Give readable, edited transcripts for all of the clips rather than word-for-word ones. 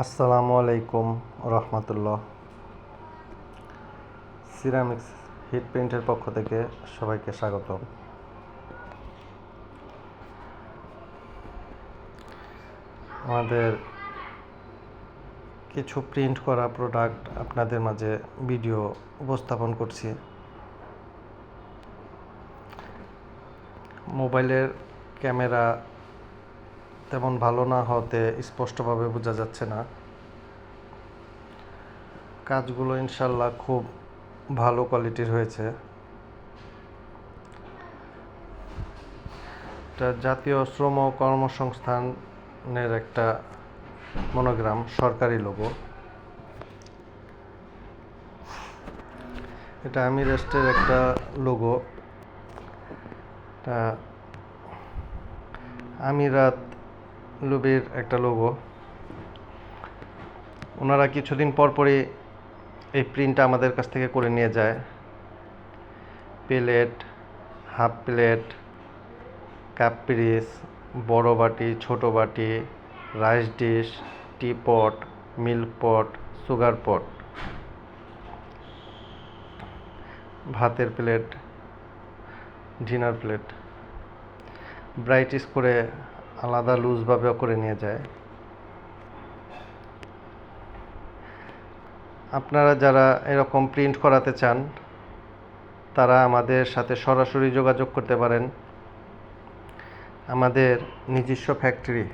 আসসালামু আলাইকুম রহমতুল্লাহ। Ceramics hit প্রিন্টের পক্ষ থেকে সবাইকে স্বাগত। আমাদের কিছু প্রিন্ট করা প্রোডাক্ট আপনাদের মাঝে ভিডিও উপস্থাপন করছি। মোবাইলের ক্যামেরা তেমন ভালো না হতে স্পষ্টভাবে বোঝা যাচ্ছে না। কাজগুলো ইনশাল্লাহ খুব ভালো কোয়ালিটির হয়েছে। এটা জাতীয় শ্রম কর্মসংস্থানের একটা মনোগ্রাম, সরকারি লোগো। এটা আমিরেস্টের একটা লোগো। এটা আমিরাত লুবির একটা লোগো। ওনারা কিছুদিন পরপরই এই প্রিন্টটা আমাদের কাছ থেকে করে নিয়ে যায়। প্লেট, হাফ প্লেট, কাপ পিরিচ, বড় বাটি, ছোট বাটি, রাইস ডিশ, টি পট, মিল্ক পট, সুগার পট, ভাতের প্লেট, ডিনার প্লেট ব্রাইটিশ করে আলাদা লুজভাবেও করে নিয়ে যায়। আপনারা যারা এরকম প্রিন্ট করাতে চান তারা আমাদের সাথে সরাসরি যোগাযোগ করতে পারেন। আমাদের নিজস্ব ফ্যাক্টরি।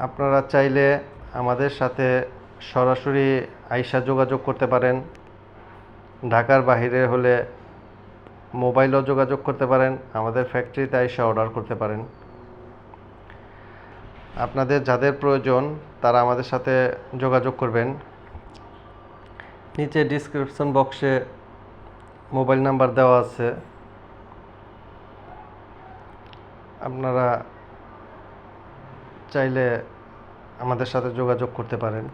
আপনারা চাইলে আমাদের সাথে সরাসরি আইসা যোগাযোগ করতে পারেন। ঢাকার বাইরে হলে মোবাইলও যোগাযোগ করতে পারেন। আমাদের ফ্যাক্টরিতে আইসা অর্ডার করতে পারেন। আপনাদের যাদের প্রয়োজন তারা আমাদের সাথে যোগাযোগ করবেন। নিচে ডিসক্রিপশন বক্সে মোবাইল নাম্বার দেওয়া আছে। আপনারা চাইলে আমাদের সাথে যোগাযোগ করতে পারেন।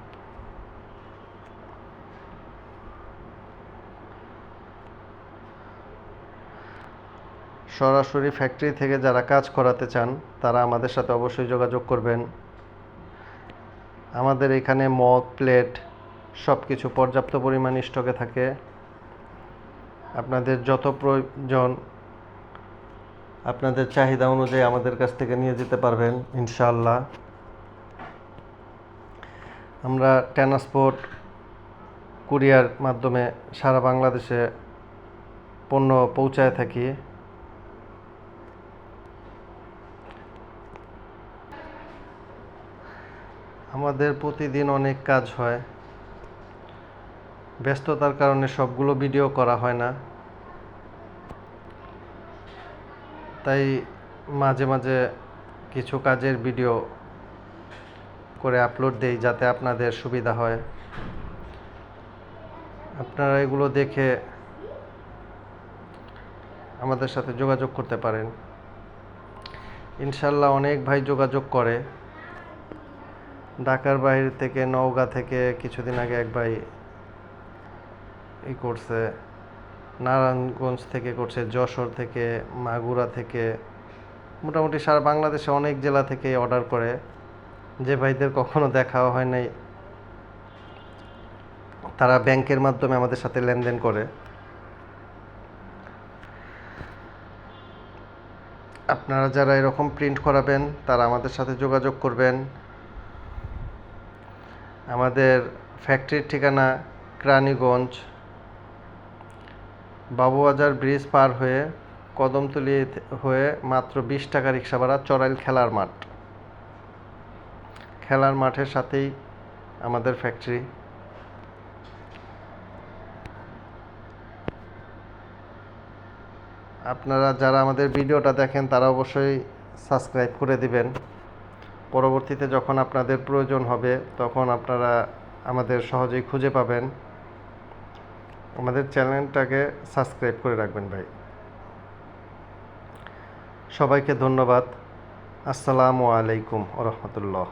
সরাসরি ফ্যাক্টরি থেকে যারা কাজ করাতে চান তারা আমাদের সাথে অবশ্যই যোগাযোগ করবেন। আমাদের এখানে মগ, প্লেট সব কিছু পর্যাপ্ত পরিমাণ স্টকে থাকে। আপনাদের যত প্রয়োজন আপনাদের চাহিদা অনুযায়ী আমাদের কাছ থেকে নিয়ে যেতে পারবেন ইনশাআল্লাহ। আমরা ট্রান্সপোর্ট কুরিয়ার মাধ্যমে সারা বাংলাদেশে পণ্য পৌঁছায় থাকি। আমাদের প্রতিদিন অনেক কাজ হয়। ব্যস্ততার কারণে সবগুলো ভিডিও করা হয় না, তাই মাঝে মাঝে কিছু কাজের ভিডিও করে আপলোড দেই যাতে আপনাদের সুবিধা হয়। আপনারা এগুলো দেখে আমাদের সাথে যোগাযোগ করতে পারেন। ইনশাল্লাহ অনেক ভাই যোগাযোগ করে। ঢাকার বাইরে থেকে, নওগাঁ থেকে কিছুদিন আগে এক ভাই করছে, নারায়ণগঞ্জ থেকে করছে, যশোর থেকে, মাগুরা থেকে, মোটামুটি সারা বাংলাদেশে অনেক জেলা থেকে অর্ডার করে। যে ভাইদের কখনো দেখাও হয় নাই তারা ব্যাংকের মাধ্যমে আমাদের সাথে লেনদেন করে। আপনারা যারা এরকম প্রিন্ট করাবেন তারা আমাদের সাথে যোগাযোগ করবেন। আমাদের ফ্যাক্টরির ঠিকানা কেরানীগঞ্জ, বাবুবাজার ব্রিজ পার হয়ে কদমতলী হয়ে মাত্র 20 টাকা রিক্সা ভাড়া, চড়াইল খেলার মাঠ। খেলার মাঠের সাথেই আমাদের ফ্যাক্টরি। আপনারা যারা আমাদের ভিডিওটা দেখেন তারা অবশ্যই সাবস্ক্রাইব করে দিবেন। পরবর্তীতে যখন আপনাদের প্রয়োজন হবে তখন আপনারা আমাদের সহজেই খুঁজে পাবেন। আমাদের চ্যানেলটাকে সাবস্ক্রাইব করে রাখবেন ভাই। সবাইকে ধন্যবাদ। আসসালামু আলাইকুম রহমতুল্লাহ।